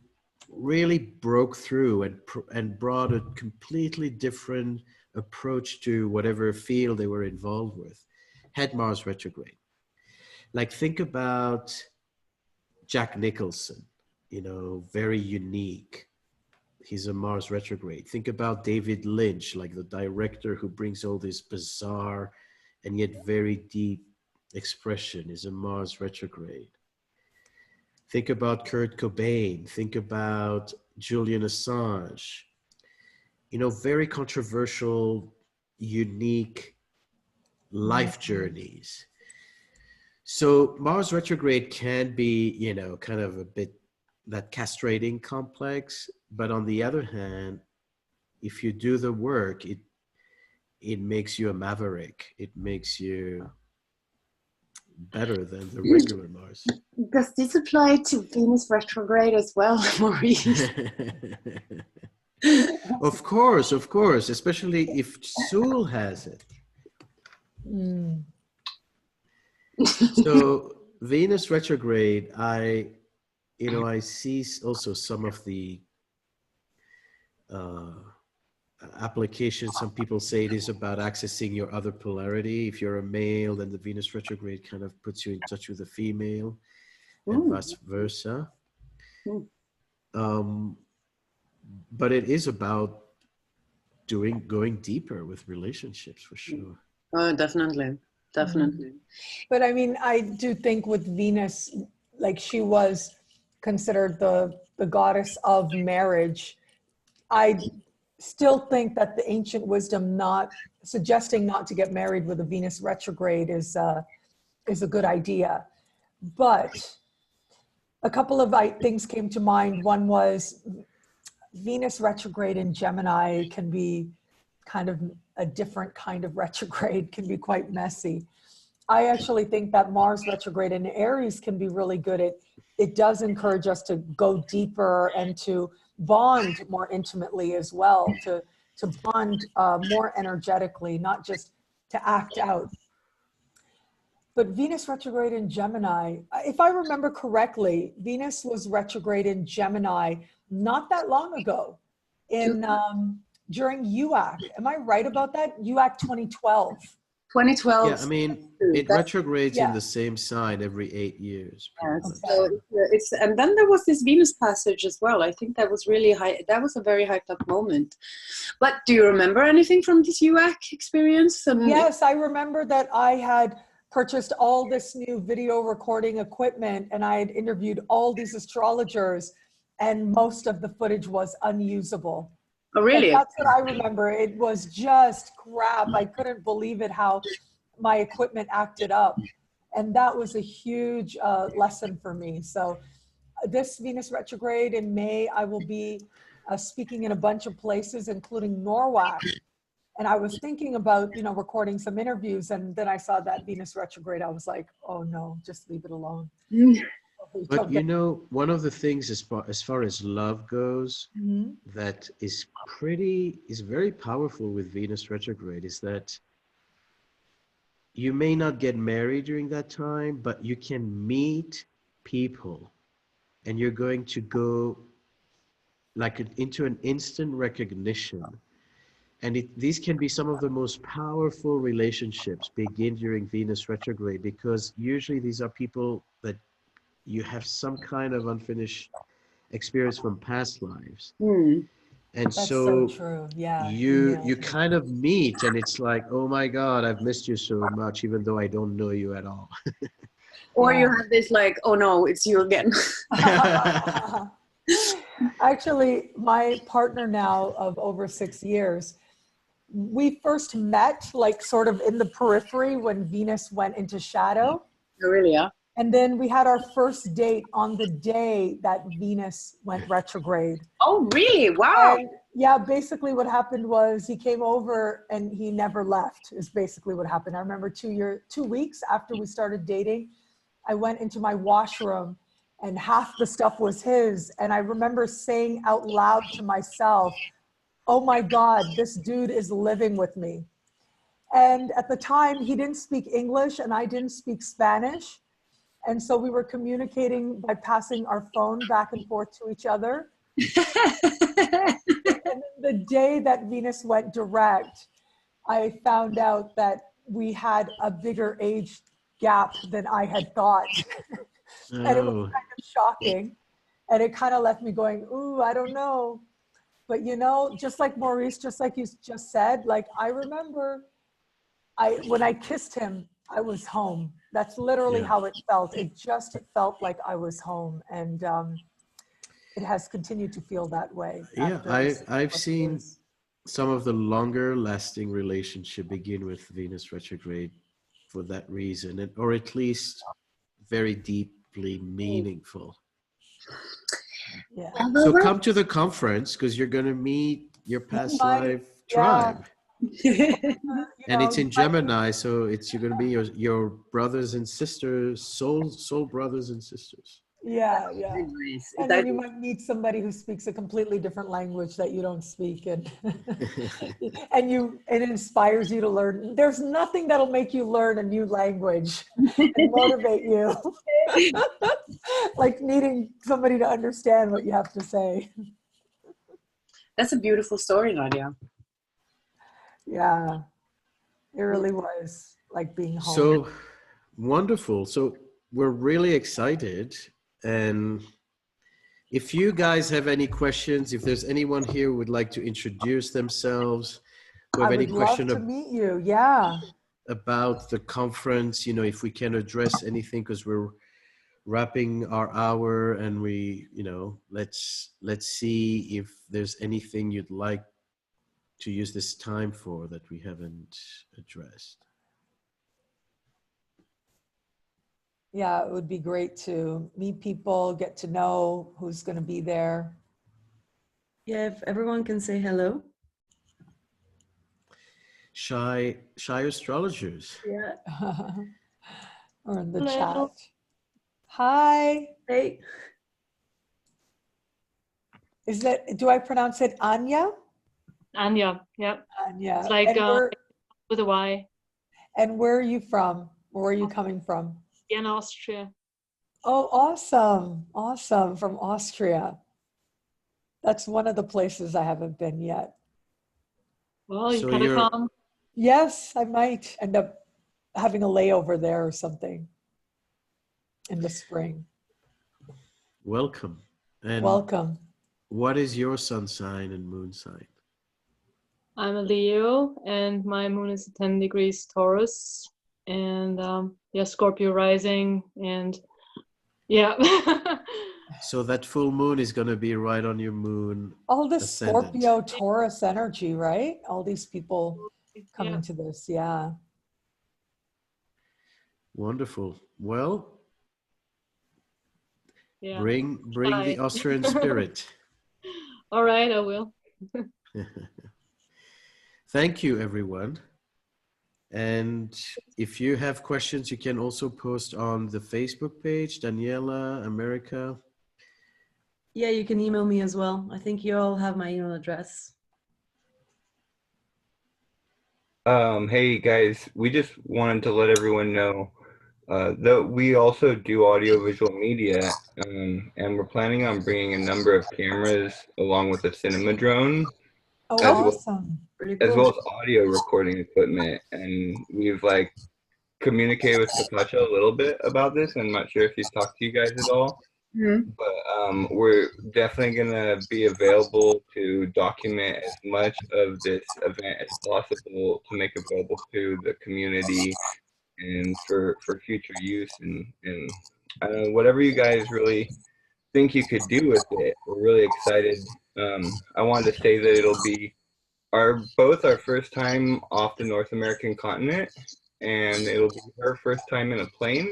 really broke through and brought a completely different approach to whatever field they were involved with had Mars retrograde. Like, think about Jack Nicholson, you know, very unique. He's a Mars retrograde. Think about David Lynch, like the director who brings all this bizarre and yet very deep expression, is a Mars retrograde. Think about Kurt Cobain. Think about Julian Assange. You know, very controversial, unique life journeys. So Mars retrograde can be, you know, kind of a bit that castrating complex, but on the other hand, if you do the work, it makes you a maverick. It makes you, better than the regular Mars. Does this apply to Venus retrograde as well, Maurice? Of course, especially if Soul has it. Mm. So Venus retrograde, I see also some of the applications. Some people say it is about accessing your other polarity. If you're a male, then the Venus retrograde kind of puts you in touch with a female, and vice versa. But it is about going deeper with relationships, for sure. Oh, definitely. But I mean, I do think with Venus, like she was considered the goddess of marriage. I still think that the ancient wisdom not suggesting not to get married with a Venus retrograde is a good idea. But a couple of things came to mind. One was Venus retrograde in Gemini can be kind of a different kind of retrograde, can be quite messy. I actually think that Mars retrograde in Aries can be really good. It does encourage us to go deeper and to bond more intimately as well, to bond more energetically, not just to act out. But Venus retrograde in Gemini, if I remember correctly, Venus was retrograde in Gemini not that long ago during UAC. Am I right about that? UAC 2012. 2012. Yeah, I mean, it retrogrades in the same sign every 8 years. So it's and then there was this Venus passage as well. I think that was really high. That was a very hyped up moment. But do you remember anything from this UAC experience? Yes, I remember that I had purchased all this new video recording equipment and I had interviewed all these astrologers and most of the footage was unusable. Oh, really? Like, that's what I remember. It was just crap. I couldn't believe it, how my equipment acted up. And that was a huge lesson for me. So this Venus retrograde in May, I will be speaking in a bunch of places, including Norway. And I was thinking about, recording some interviews. And then I saw that Venus retrograde. I was like, oh no, just leave it alone. But one of the things as far as love goes, that is very powerful with Venus retrograde is that you may not get married during that time, but you can meet people and you're going to go like into an instant recognition. And these can be some of the most powerful relationships begin during Venus retrograde, because usually these are people that you have some kind of unfinished experience from past lives. And that's so true. Yeah, you kind of meet and it's like, oh my God, I've missed you so much, even though I don't know you at all. Or you have this like, oh no, it's you again. Actually, my partner now of over 6 years, we first met like sort of in the periphery when Venus went into shadow. Oh, really? Yeah. And then we had our first date on the day that Venus went retrograde. Oh, really? Wow. And yeah, basically what happened was he came over and he never left, is basically what happened. I remember 2 weeks after we started dating, I went into my washroom and half the stuff was his. And I remember saying out loud to myself, oh my God, this dude is living with me. And at the time he didn't speak English and I didn't speak Spanish. And so we were communicating by passing our phone back and forth to each other. And the day that Venus went direct, I found out that we had a bigger age gap than I had thought. And it was kind of shocking. And it kind of left me going, ooh, I don't know. But just like Maurice, just like you just said, like I remember when I kissed him, I was home. That's literally how it felt. It felt like I was home. And it has continued to feel that way. Yeah, I've seen some of the longer lasting relationship begin with Venus retrograde for that reason, or at least very deeply meaningful. Yeah. So come to the conference because you're going to meet your past life tribe. And it's in Gemini, so you're going to be your brothers and sisters, soul brothers and sisters. Yeah, yeah. Nice. And then you might meet somebody who speaks a completely different language that you don't speak, and it inspires you to learn. There's nothing that'll make you learn a new language and motivate you like needing somebody to understand what you have to say. That's a beautiful story, Nadiya. Yeah, it really was like being home. So wonderful. So we're really excited. And if you guys have any questions, if there's anyone here who would like to introduce themselves, who have any question love to meet you. Yeah. About the conference, if we can address anything, because we're wrapping our hour, and let's see if there's anything you'd like to use this time for that we haven't addressed. Yeah, it would be great to meet people, get to know who's going to be there. Yeah, if everyone can say hello. Shy astrologers. Yeah. Or in the Hello. chat. Hi. Hey. Do I pronounce it Anya? Anya, yep. Anya. It's like with a Y. And where are you from? Where are you coming from? Vienna, Austria. Oh, awesome. Awesome. From Austria. That's one of the places I haven't been yet. Well, you So gotta come. Yes, I might end up having a layover there or something in the spring. Welcome. And welcome. What is your sun sign and moon sign? I'm a Leo, and my moon is 10 degrees Taurus, and yeah, Scorpio rising, and yeah. So that full moon is going to be right on your moon. All this ascendant. Scorpio Taurus energy, right? All these people coming Yeah. to this, yeah. Wonderful. Well, Yeah. bring the Austrian spirit. All right, I will. Thank you, everyone. And if you have questions, you can also post on the Facebook page, Daniela, America. Yeah, you can email me as well. I think you all have my email address. Hey guys, we just wanted to let everyone know that we also do audiovisual media, and we're planning on bringing a number of cameras along with a cinema drone. Oh, as well, awesome. Pretty cool. as well as audio recording equipment. And we've communicated with Kapacha a little bit about this. I'm not sure if he's talked to you guys at all. Mm-hmm. But we're definitely going to be available to document as much of this event as possible to make available to the community and for future use. And whatever you guys really think you could do with it, we're really excited. I wanted to say that it'll be both our first time off the North American continent, and it'll be her first time in a plane.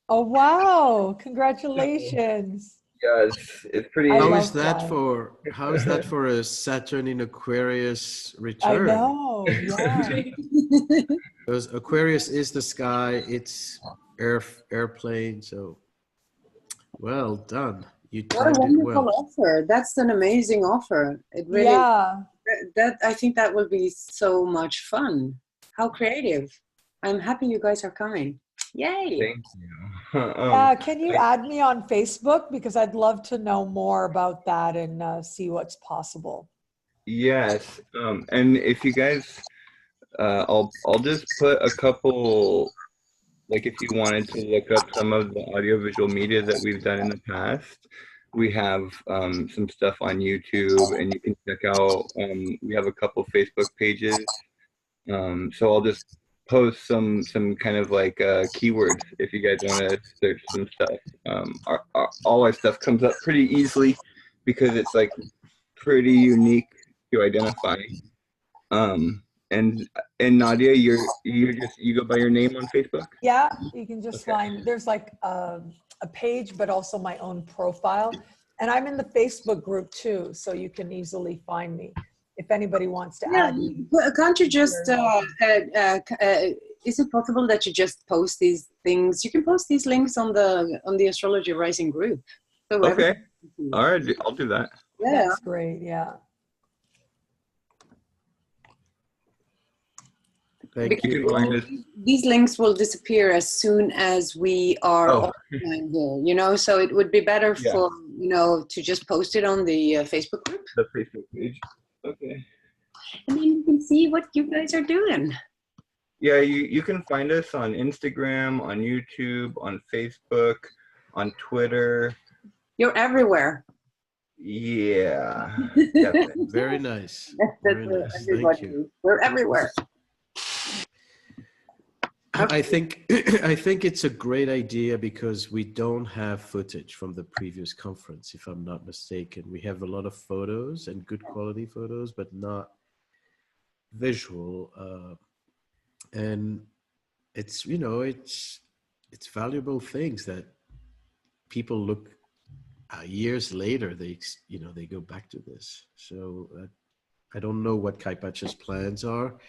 Oh, wow. Congratulations. Yes, it's pretty. I How love is that that. for a Saturn in Aquarius I return? know, yeah. Because Aquarius is the sky, it's airplane, so well done. You What a timed it wonderful well. offer. That's an amazing offer. It really, Yeah. I think that would be so much fun. How creative. I'm happy you guys are coming. Yay. Thank you. Yeah, can you add me on Facebook? Because I'd love to know more about that and see what's possible. Yes, and if you guys, I'll just put a couple, if you wanted to look up some of the audiovisual media that we've done in the past, we have some stuff on YouTube, and you can check out, we have a couple Facebook pages. So I'll just post some kind of keywords if you guys want to search some stuff. All our stuff comes up pretty easily because it's pretty unique to identify. And Nadiya, you go by your name on Facebook? Yeah, you can just Okay. find, there's a page, but also my own profile. And I'm in the Facebook group too, so you can easily find me. if anybody wants to Yeah, add. can't you just, is it possible that you just post these things? You can post these links on the Astrology Rising group. So Okay. All right, I'll do that. Yeah. That's great. Yeah. Thank you all. These links will disappear as soon as we are offline here, you know, so it would be better for, you know, to just post it on the Facebook group. The Facebook page. Okay. And then you can see what you guys are doing. Yeah, you can find us on Instagram, on YouTube, on Facebook, on Twitter. You're everywhere. Yeah. Very nice. That's Very nice. Thank you. We're everywhere. I think it's a great idea because we don't have footage from the previous conference, if I'm not mistaken. We have a lot of photos and good quality photos, but not visual. And it's, you know, it's valuable things that people look years later. They go back to this. So I don't know what Kaipacha's plans are,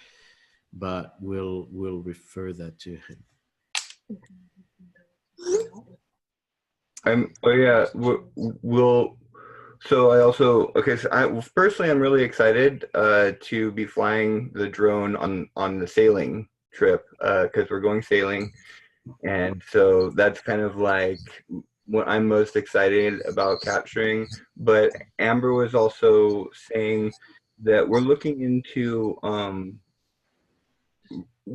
but we'll refer that to him. So I also, personally, I'm really excited to be flying the drone on the sailing trip because we're going sailing, and so that's kind of like what I'm most excited about capturing. But Amber was also saying that we're looking into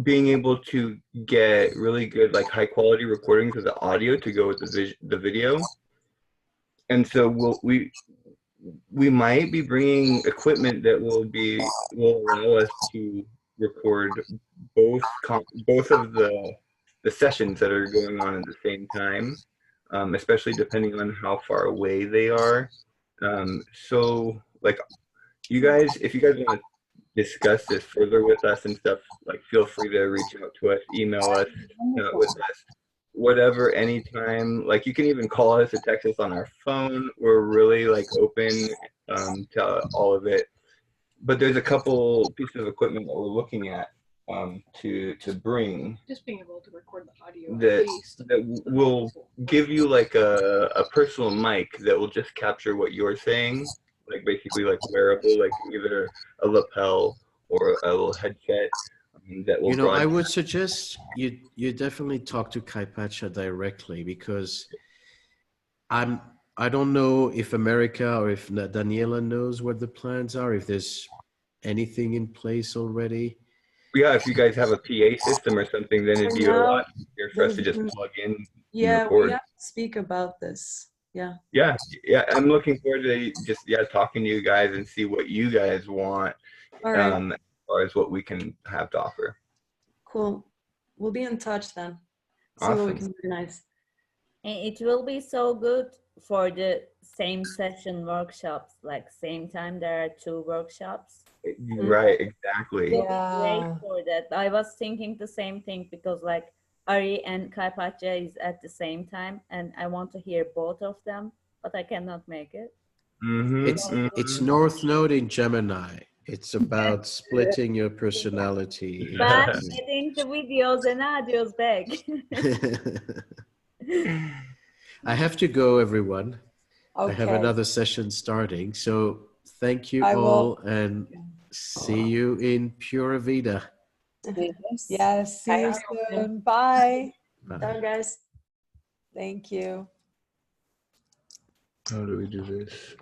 being able to get really good, like high quality recordings of the audio to go with the video. And so we might be bringing equipment that will allow us to record both of the sessions that are going on at the same time, especially depending on how far away they are. So like you guys, if you guys want to discuss this further with us and stuff, like feel free to reach out to us, email us, with us, whatever, anytime. Like you can even call us or text us on our phone. We're really like open to all of it. But there's a couple pieces of equipment that we're looking at to bring. Just being able to record the audio that will give you like a personal mic that will just capture what you're saying. Like basically like wearable, like either a lapel or a little headset that will. You know, I would suggest you definitely talk to Kaipacha directly, because I don't know if America or if Daniela knows what the plans are, if there's anything in place already. Yeah, if you guys have a PA system or something, then it'd be a lot easier for us to just plug in. Yeah, we have to speak about this. Yeah, I'm looking forward to just talking to you guys and see what you guys want, as far as what we can have to offer. Cool. We'll be in touch then. See Awesome. what we can organize. And it will be so good for the same session workshops, like same time there are 2 workshops. Right, exactly. Yeah. Great for that. I was thinking the same thing, because like Ari and Kaipacha is at the same time, and I want to hear both of them, but I cannot make it. It's North Node in Gemini. It's about splitting your personality. But getting the videos and audios back. I have to go, everyone. Okay. I have another session starting. So thank you all, and see you in Pura Vida. Yes, see you soon. Bye. Bye, guys. Thank you. How do we do this?